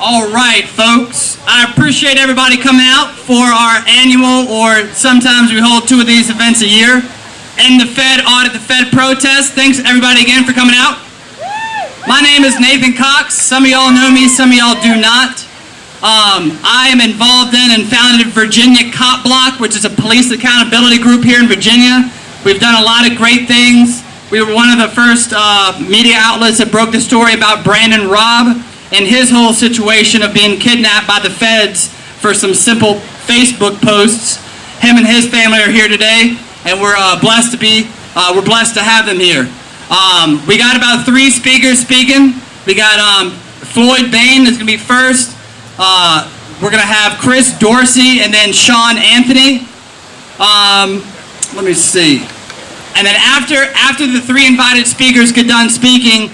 All right, folks. I appreciate everybody coming out for our annual, or sometimes we hold 2 of these events a year. End the Fed audit, the Fed protest. Thanks everybody again for coming out. My name is Nathan Cox. Some of y'all know me, some of y'all do not. I am involved in and founded Virginia Cop Block, which is a police accountability group here in Virginia. We've done a lot of great things. We were one of the first media outlets that broke the story about Brandon Robb and his whole situation of being kidnapped by the feds for some simple Facebook posts. Him and his family are here today, and we're blessed to have them here. We got about 3 speakers speaking. We got Floyd Bayne is going to be first. We're going to have Chris Dorsey and then Sean Anthony. Let me see. And then after the 3 invited speakers get done speaking,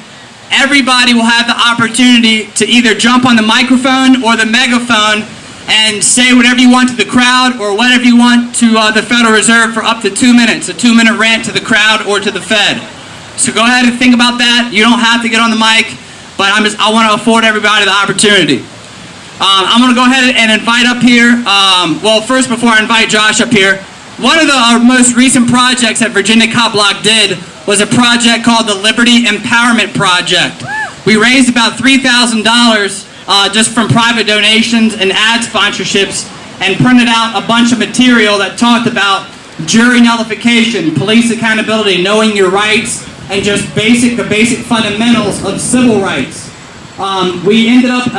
everybody will have the opportunity to either jump on the microphone or the megaphone and say whatever you want to the crowd or whatever you want to the Federal Reserve for up to 2 minutes, a 2-minute rant to the crowd or to the Fed. So go ahead and think about that. You don't have to get on the mic, but I want to afford everybody the opportunity. I'm going to go ahead and invite up here, well, first before I invite Josh up here, one of our most recent projects that Virginia Cop Block did was a project called the Liberty Empowerment Project. We raised about $3,000 just from private donations and ad sponsorships and printed out a bunch of material that talked about jury nullification, police accountability, knowing your rights, and just the basic fundamentals of civil rights. We ended up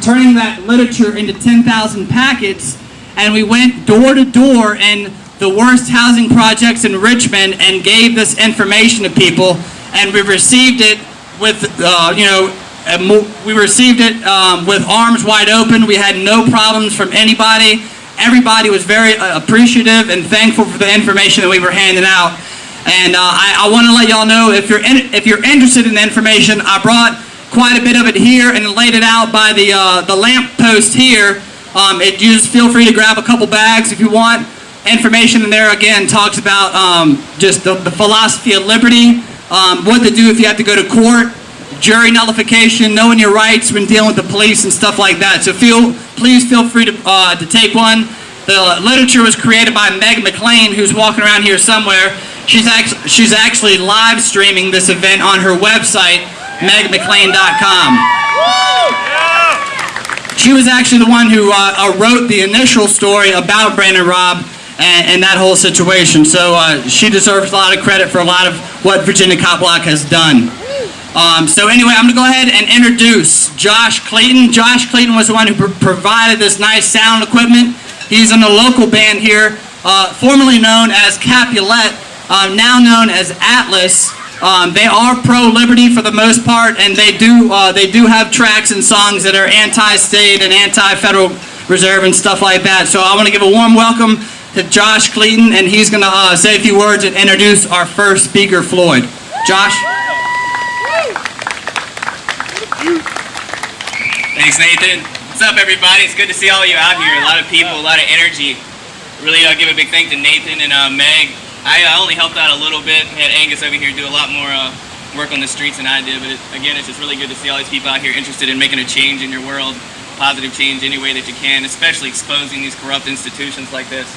turning that literature into 10,000 packets, and we went door to door in the worst housing projects in Richmond and gave this information to people, and we received it with, with arms wide open. We had no problems from anybody. Everybody was very appreciative and thankful for the information that we were handing out. And I want to let y'all know, if you're interested in the information, I brought quite a bit of it here and laid it out by the lamp post here. You just feel free to grab a couple bags if you want. Information in there, again, talks about just the philosophy of liberty, what to do if you have to go to court, jury nullification, knowing your rights when dealing with the police and stuff like that. So please feel free to take one. The literature was created by Meg McLean, who's walking around here somewhere. She's actually live streaming this event on her website, megmclean.com. She was actually the one who wrote the initial story about Brandon Robb and that whole situation. So she deserves a lot of credit for a lot of what Virginia Cop Block has done. So anyway, I'm going to go ahead and introduce Josh Cleaton. Josh Cleaton was the one who provided this nice sound equipment. He's in a local band here, formerly known as Capulet, now known as Atlas. They are pro-liberty for the most part, and they do have tracks and songs that are anti-state and anti-Federal Reserve and stuff like that. So I want to give a warm welcome to Josh Cleaton, and he's going to say a few words and introduce our first speaker, Floyd. Josh? Thanks, Nathan. What's up, everybody? It's good to see all of you out here. A lot of people, a lot of energy. Really give a big thank to Nathan and Meg. I only helped out a little bit. We had Angus over here do a lot more work on the streets than I did. But again, it's just really good to see all these people out here interested in making a change in your world, positive change any way that you can, especially exposing these corrupt institutions like this.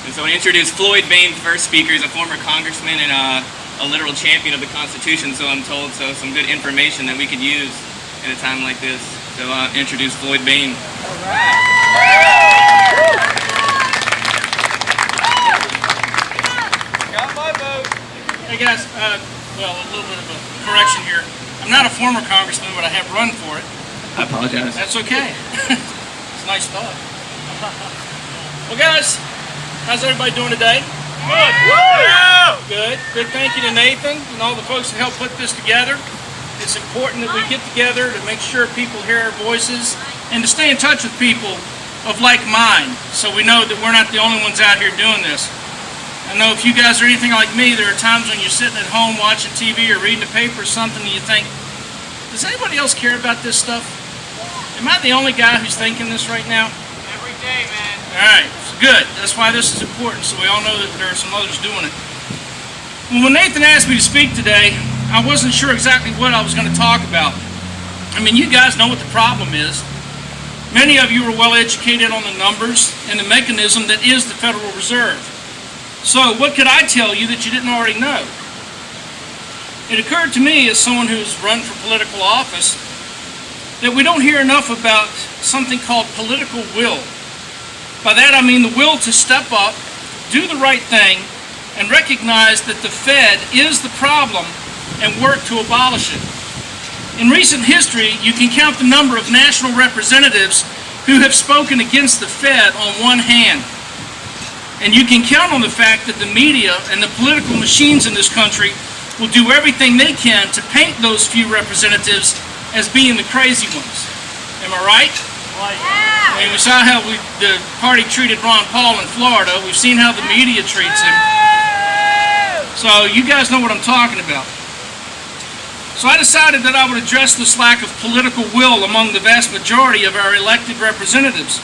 And so I introduce Floyd Bayne, first speaker. He's a former congressman and a literal champion of the Constitution, so I'm told. So some good information that we could use in a time like this. So introduce Floyd Bayne. All right. Got my vote. Hey guys, well, a little bit of a correction here. I'm not a former congressman, but I have run for it. I apologize. That's okay. It's a nice thought. Well, guys, how's everybody doing today? Good. Yeah. Good. Big thank you to Nathan and all the folks that helped put this together. It's important that we get together to make sure people hear our voices and to stay in touch with people of like mind, so we know that we're not the only ones out here doing this. I know if you guys are anything like me, there are times when you're sitting at home watching TV or reading a paper or something and you think, does anybody else care about this stuff? Am I the only guy who's thinking this right now? Every day, man. All right, good. That's why this is important, so we all know that there are some others doing it. When Nathan asked me to speak today, I wasn't sure exactly what I was going to talk about. I mean, you guys know what the problem is. Many of you are well educated on the numbers and the mechanism that is the Federal Reserve. So what could I tell you that you didn't already know? It occurred to me, as someone who's run for political office, that we don't hear enough about something called political will. By that I mean the will to step up, do the right thing, and recognize that the Fed is the problem and work to abolish it. In recent history, you can count the number of national representatives who have spoken against the Fed on one hand. And you can count on the fact that the media and the political machines in this country will do everything they can to paint those few representatives as being the crazy ones. Am I right? I mean, we saw how the party treated Ron Paul in Florida. We've seen how the media treats him. So you guys know what I'm talking about. So I decided that I would address this lack of political will among the vast majority of our elected representatives.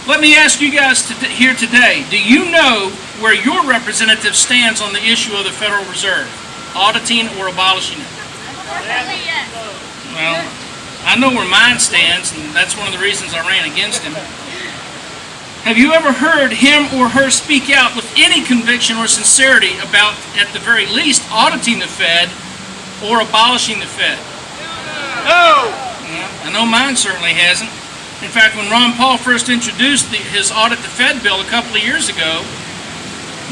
Let me ask you guys here today, do you know where your representative stands on the issue of the Federal Reserve, auditing or abolishing it? Well, I know where mine stands, and that's one of the reasons I ran against him. Have you ever heard him or her speak out with any conviction or sincerity about, at the very least, auditing the Fed or abolishing the Fed? No! I know mine certainly hasn't. In fact, when Ron Paul first introduced his Audit the Fed bill a couple of years ago,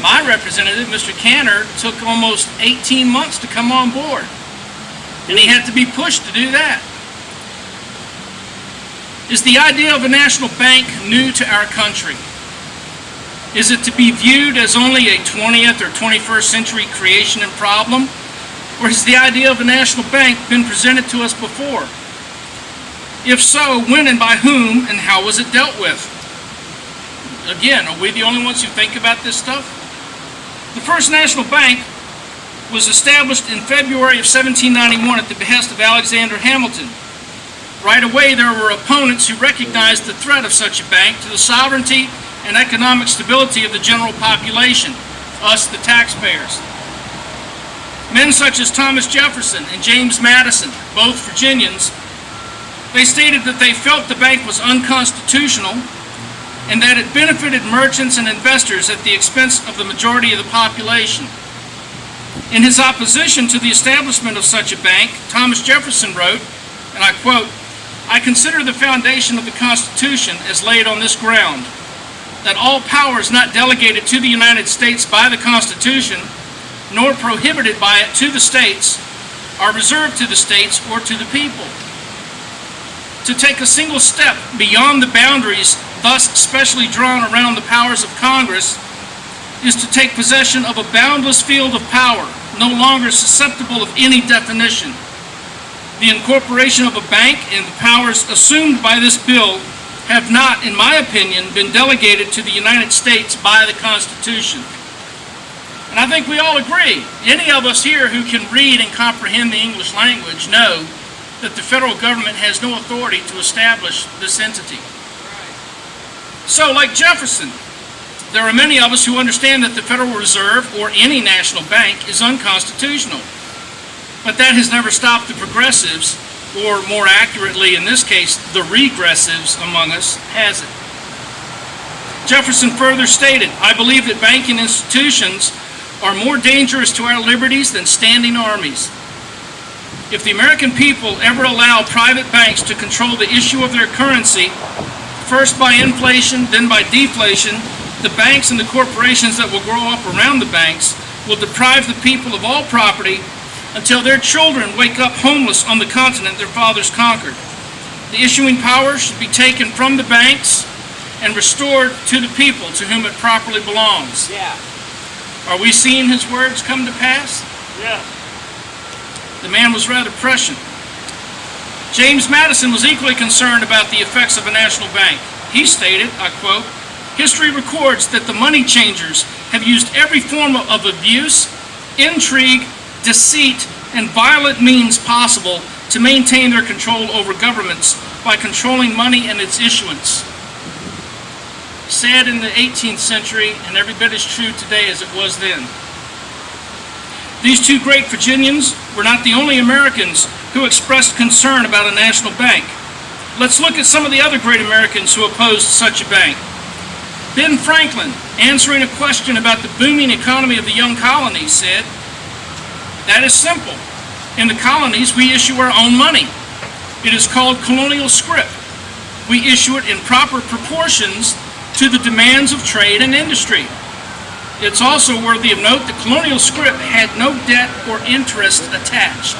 my representative, Mr. Cantor, took almost 18 months to come on board. And he had to be pushed to do that. Is the idea of a national bank new to our country? Is it to be viewed as only a 20th or 21st century creation and problem? Or has the idea of a national bank been presented to us before? If so, when and by whom, and how was it dealt with? Again, are we the only ones who think about this stuff? The first national bank was established in February of 1791 at the behest of Alexander Hamilton. Right away, there were opponents who recognized the threat of such a bank to the sovereignty and economic stability of the general population, us, the taxpayers. Men such as Thomas Jefferson and James Madison, both Virginians, they stated that they felt the bank was unconstitutional and that it benefited merchants and investors at the expense of the majority of the population. In his opposition to the establishment of such a bank, Thomas Jefferson wrote, and I quote, "I consider the foundation of the Constitution as laid on this ground, that all powers not delegated to the United States by the Constitution, nor prohibited by it to the states, are reserved to the states or to the people. To take a single step beyond the boundaries thus specially drawn around the powers of Congress is to take possession of a boundless field of power, no longer susceptible of any definition. The incorporation of a bank and the powers assumed by this bill have not, in my opinion, been delegated to the United States by the Constitution." And I think we all agree. Any of us here who can read and comprehend the English language know that the federal government has no authority to establish this entity. So, like Jefferson, there are many of us who understand that the Federal Reserve or any national bank is unconstitutional. But that has never stopped the progressives, or more accurately in this case, the regressives among us, has it? Jefferson further stated, "I believe that banking institutions are more dangerous to our liberties than standing armies. If the American people ever allow private banks to control the issue of their currency, first by inflation, then by deflation, the banks and the corporations that will grow up around the banks will deprive the people of all property until their children wake up homeless on the continent their fathers conquered. The issuing power should be taken from the banks and restored to the people to whom it properly belongs." Yeah. Are we seeing his words come to pass? Yeah. The man was rather prescient. James Madison was equally concerned about the effects of a national bank. He stated, I quote, "History records that the money changers have used every form of abuse, intrigue, deceit, and violent means possible to maintain their control over governments by controlling money and its issuance." Said in the 18th century, and every bit as true today as it was then. These two great Virginians were not the only Americans who expressed concern about a national bank. Let's look at some of the other great Americans who opposed such a bank. Ben Franklin, answering a question about the booming economy of the young colonies, said, "That is simple. In the colonies, we issue our own money. It is called colonial scrip. We issue it in proper proportions to the demands of trade and industry. It's also worthy of note that colonial scrip had no debt or interest attached."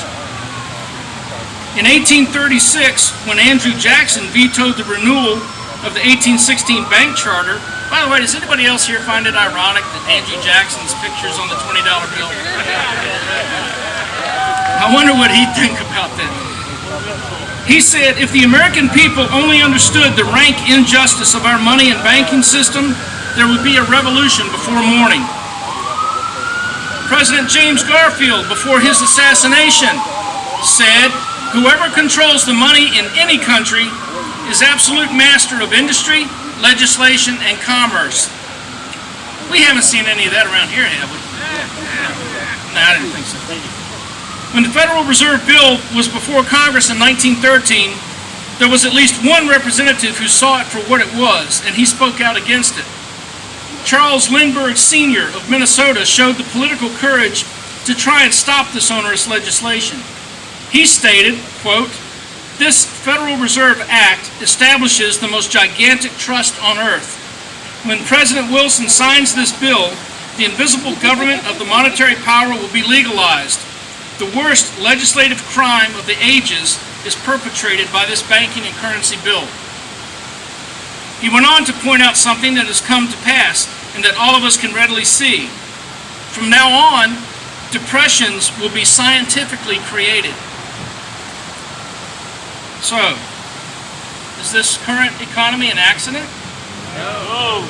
In 1836, when Andrew Jackson vetoed the renewal of the 1816 bank charter, by the way, does anybody else here find it ironic that Andrew Jackson's picture's on the $20 bill? I wonder what he'd think about that. He said, "If the American people only understood the rank injustice of our money and banking system, there would be a revolution before morning." President James Garfield, before his assassination, said, "Whoever controls the money in any country is absolute master of industry, legislation, and commerce." We haven't seen any of that around here, have we? No, I didn't think so. When the Federal Reserve Bill was before Congress in 1913, there was at least one representative who saw it for what it was, and he spoke out against it. Charles Lindbergh Sr. of Minnesota showed the political courage to try and stop this onerous legislation. He stated, quote, "This Federal Reserve Act establishes the most gigantic trust on earth. When President Wilson signs this bill, the invisible government of the monetary power will be legalized. The worst legislative crime of the ages is perpetrated by this banking and currency bill." He went on to point out something that has come to pass and that all of us can readily see. From now on, depressions will be scientifically created. So, is this current economy an accident? No.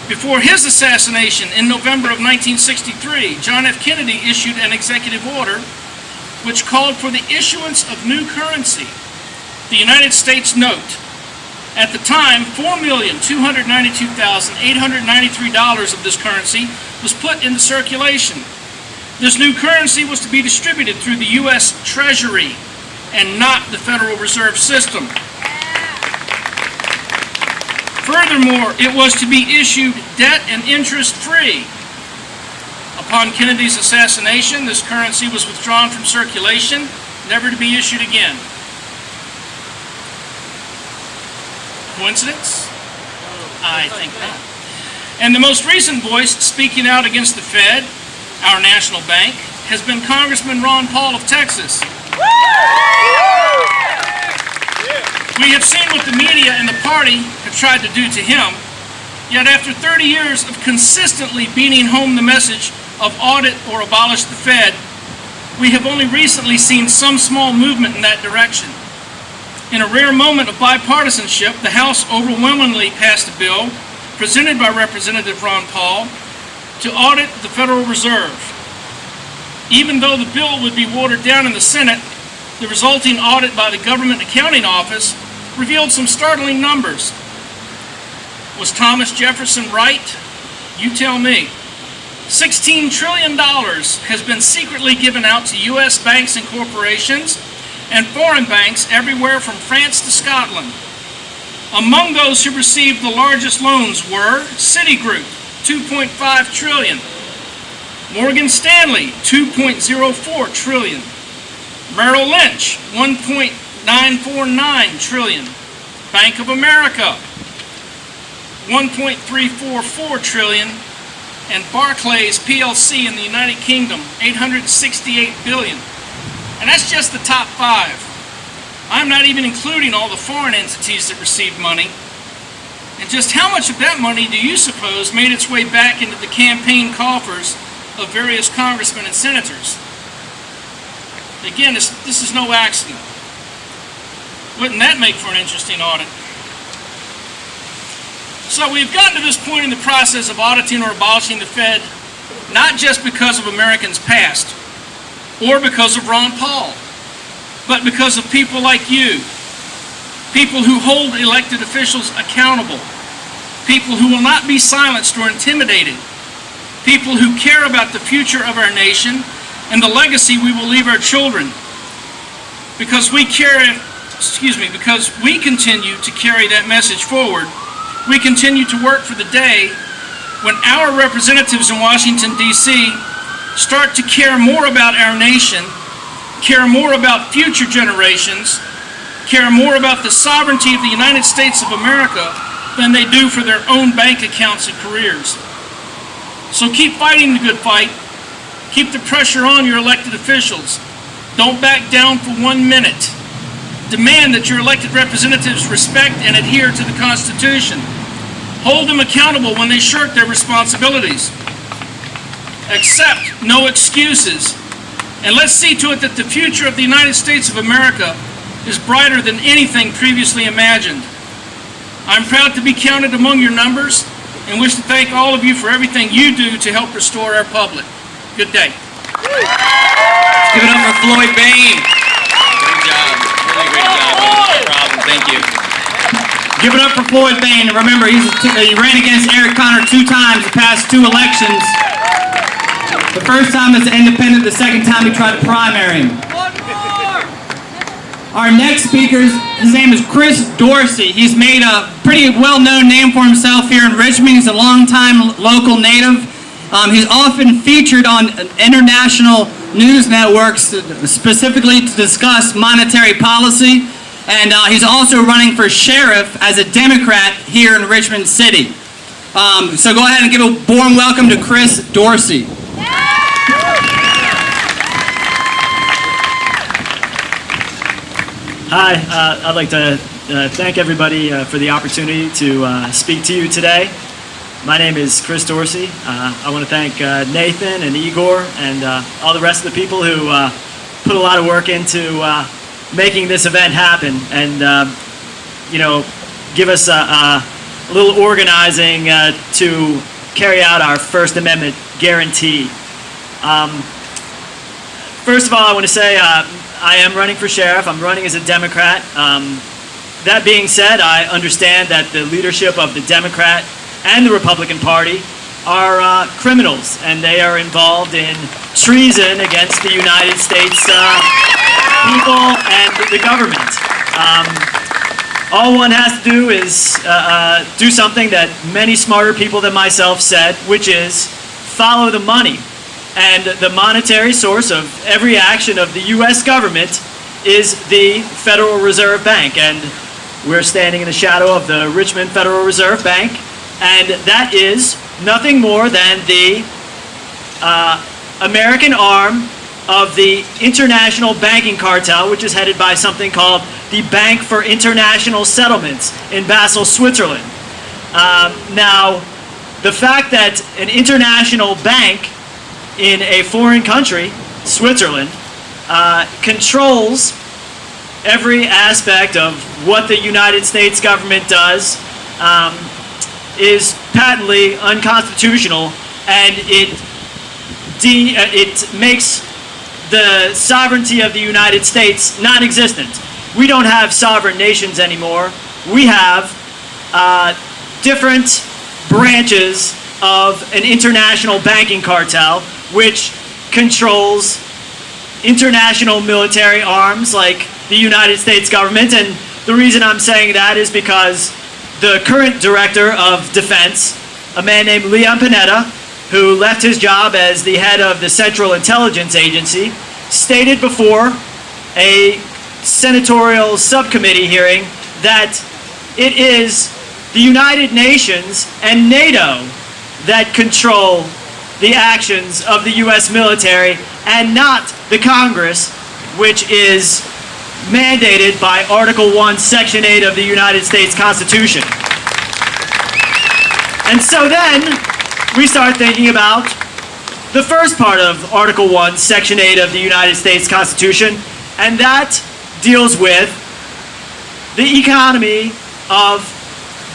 Before his assassination in November of 1963, John F. Kennedy issued an executive order which called for the issuance of new currency, the United States note. At the time, $4,292,893 of this currency was put into circulation. This new currency was to be distributed through the U.S. Treasury and not the Federal Reserve System. Furthermore, it was to be issued debt and interest-free. Upon Kennedy's assassination, this currency was withdrawn from circulation, never to be issued again. Coincidence? I think not. And the most recent voice speaking out against the Fed, our national bank, has been Congressman Ron Paul of Texas. We have seen what the media and the party have tried to do to him, yet after 30 years of consistently beating home the message of audit or abolish the Fed, we have only recently seen some small movement in that direction. In a rare moment of bipartisanship, the House overwhelmingly passed a bill presented by Representative Ron Paul to audit the Federal Reserve. Even though the bill would be watered down in the Senate, the resulting audit by the Government Accounting Office revealed some startling numbers. Was Thomas Jefferson right? You tell me. $16 trillion has been secretly given out to U.S. banks and corporations and foreign banks everywhere from France to Scotland. Among those who received the largest loans were Citigroup, $2.5 trillion, Morgan Stanley, $2.04 trillion, Merrill Lynch, $1.949 trillion, Bank of America, $1.344 trillion, and Barclays PLC in the United Kingdom, $868 billion. And that's just the top 5. I'm not even including all the foreign entities that received money. And just how much of that money do you suppose made its way back into the campaign coffers of various congressmen and senators? Again, this is no accident. Wouldn't that make for an interesting audit? So we've gotten to this point in the process of auditing or abolishing the Fed, not just because of Americans past, or because of Ron Paul, but because of people like you, people who hold elected officials accountable, people who will not be silenced or intimidated, people who care about the future of our nation and the legacy we will leave our children. Because we care because we continue to carry that message forward, we continue to work for the day when our representatives in Washington, D.C. start to care more about our nation, care more about future generations, care more about the sovereignty of the United States of America than they do for their own bank accounts and careers. So keep fighting the good fight. Keep the pressure on your elected officials. Don't back down for 1 minute. Demand that your elected representatives respect and adhere to the Constitution. Hold them accountable when they shirk their responsibilities. Accept no excuses. And let's see to it that the future of the United States of America is brighter than anything previously imagined. I'm proud to be counted among your numbers and wish to thank all of you for everything you do to help restore our public. Good day. Let's give it up for Floyd Bayne. Great job. Really great job. No problem. Thank you. Give it up for Floyd Bayne. Remember, he ran against Eric Cantor 2 times the past 2 elections. The first time as an independent, the second time he tried to primary him. Our next speaker, his name is Chris Dorsey. He's made a pretty well-known name for himself here in Richmond. He's a longtime local native. He's often featured on international news networks, specifically to discuss monetary policy. And he's also running for sheriff as a Democrat here in Richmond City. So go ahead and give a warm welcome to Chris Dorsey. Hi, I'd like to thank everybody for the opportunity to speak to you today. My name is Chris Dorsey. I want to thank Nathan and Igor and all the rest of the people who put a lot of work into making this event happen and, give us a little organizing to carry out our First Amendment guarantee. First of all, I want to say I am running for sheriff. I'm running as a Democrat. That being said, I understand that the leadership of the Democrat and the Republican Party are criminals, and they are involved in treason against the United States people and the government. All one has to do is do something that many smarter people than myself said, which is follow the money. And the monetary source of every action of the U.S. government is the Federal Reserve Bank. And we're standing in the shadow of the Richmond Federal Reserve Bank. And that is nothing more than the American arm of the international banking cartel, which is headed by something called the Bank for International Settlements in Basel, Switzerland. Now, the fact that an international bank in a foreign country, Switzerland, controls every aspect of what the United States government does is patently unconstitutional, and it makes the sovereignty of the United States non-existent. We don't have sovereign nations anymore. We have different branches of an international banking cartel which controls international military arms like the United States government. And the reason I'm saying that is because the current director of defense, a man named Leon Panetta, who left his job as the head of the Central Intelligence Agency, stated before a senatorial subcommittee hearing that it is the United Nations and NATO that control the actions of the U.S. military and not the Congress, which is mandated by Article 1, Section 8 of the United States Constitution. And so then we start thinking about the first part of Article 1, Section 8 of the United States Constitution, and that deals with the economy of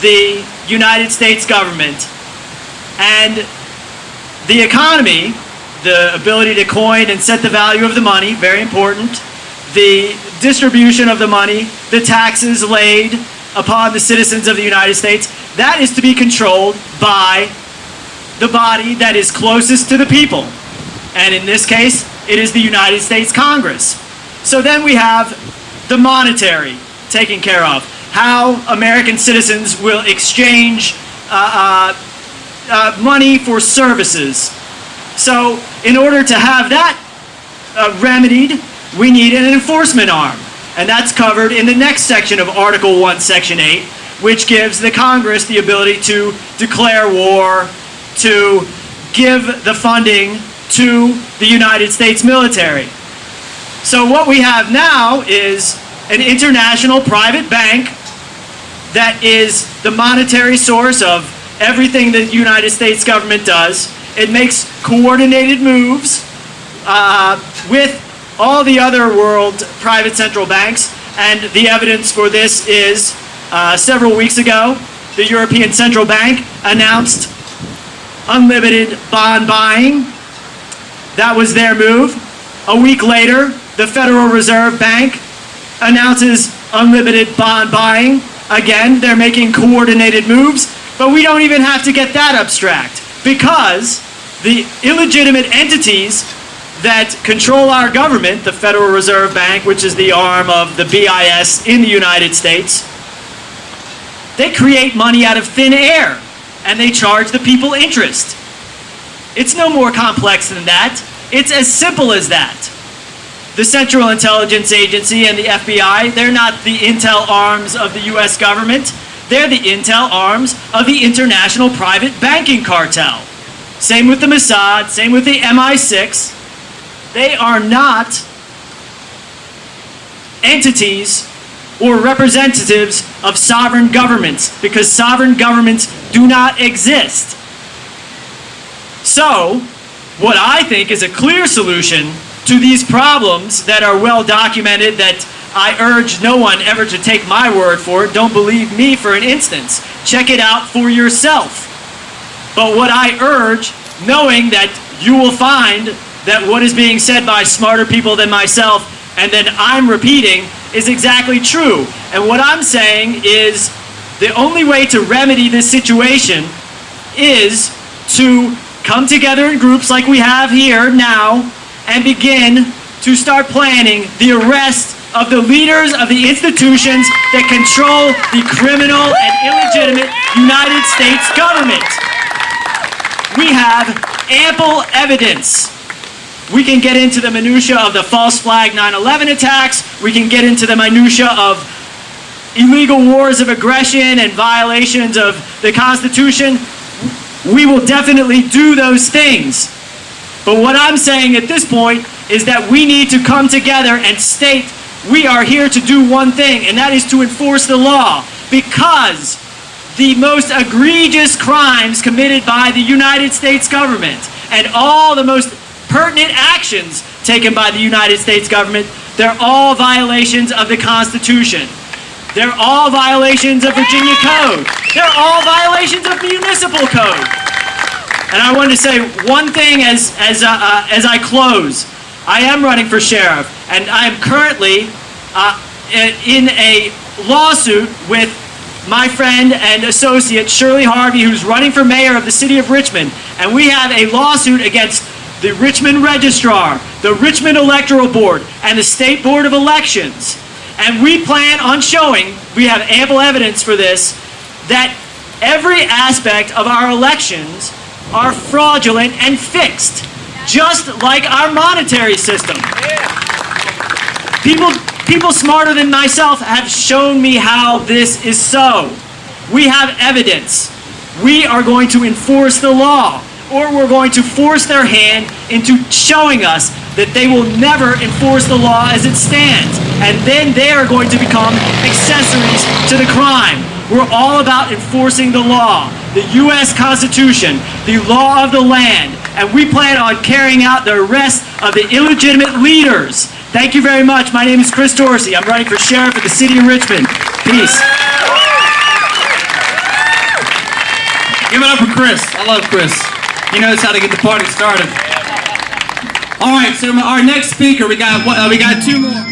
the United States government. And the economy, the ability to coin and set the value of the money, very important. The distribution of the money, the taxes laid upon the citizens of the United States, that is to be controlled by the body that is closest to the people. And in this case, it is the United States Congress. So then we have the monetary taken care of. How American citizens will exchange money for services. So in order to have that remedied, we need an enforcement arm. And that's covered in the next section of Article 1, Section 8, which gives the Congress the ability to declare war, to give the funding to the United States military. So what we have now is an international private bank that is the monetary source of everything that the United States government does. It makes coordinated moves with all the other world private central banks, and the evidence for this is several weeks ago, the European Central Bank announced unlimited bond buying. That was their move. A week later, the Federal Reserve Bank announces unlimited bond buying. Again, they're making coordinated moves, but we don't even have to get that abstract, because the illegitimate entities that control our government, the Federal Reserve Bank, which is the arm of the BIS in the United States, they create money out of thin air, and they charge the people interest. It's no more complex than that. It's as simple as that. The Central Intelligence Agency and the FBI, they're not the intel arms of the US government. They're the intel arms of the international private banking cartel. Same with the Mossad, same with the MI6. They are not entities or representatives of sovereign governments, because sovereign governments do not exist. So, what I think is a clear solution to these problems that are well documented, that I urge no one ever to take my word for it. Don't believe me for an instance. Check it out for yourself. But what I urge, knowing that you will find that what is being said by smarter people than myself and then I'm repeating is exactly true. And what I'm saying is the only way to remedy this situation is to come together in groups like we have here now and begin to start planning the arrest of the leaders of the institutions that control the criminal and illegitimate United States government. We have ample evidence. We can get into the minutia of the false flag 9/11 attacks. We can get into the minutia of illegal wars of aggression and violations of the Constitution. We will definitely do those things. But what I'm saying at this point is that we need to come together and state we are here to do one thing, and that is to enforce the law, because the most egregious crimes committed by the United States government and all the most pertinent actions taken by the United States government, they're all violations of the Constitution. They're all violations of Virginia Code. They're all violations of municipal code. And I wanted to say one thing as I close. I am running for sheriff, and I am currently in a lawsuit with my friend and associate Shirley Harvey, who's running for mayor of the city of Richmond. And we have a lawsuit against the Richmond Registrar, the Richmond Electoral Board, and the State Board of Elections. And we plan on showing, we have ample evidence for this, that every aspect of our elections are fraudulent and fixed, just like our monetary system. People smarter than myself have shown me how this is so. We have evidence. We are going to enforce the law, or we're going to force their hand into showing us that they will never enforce the law as it stands, and then they are going to become accessories to the crime. We're all about enforcing the law, the U.S. Constitution, the law of the land, and we plan on carrying out the arrest of the illegitimate leaders. Thank you very much. My name is Chris Dorsey. I'm running for sheriff of the city of Richmond. Peace. Give it up for Chris. I love Chris. He knows how to get the party started. All right, so our next speaker, we got two more.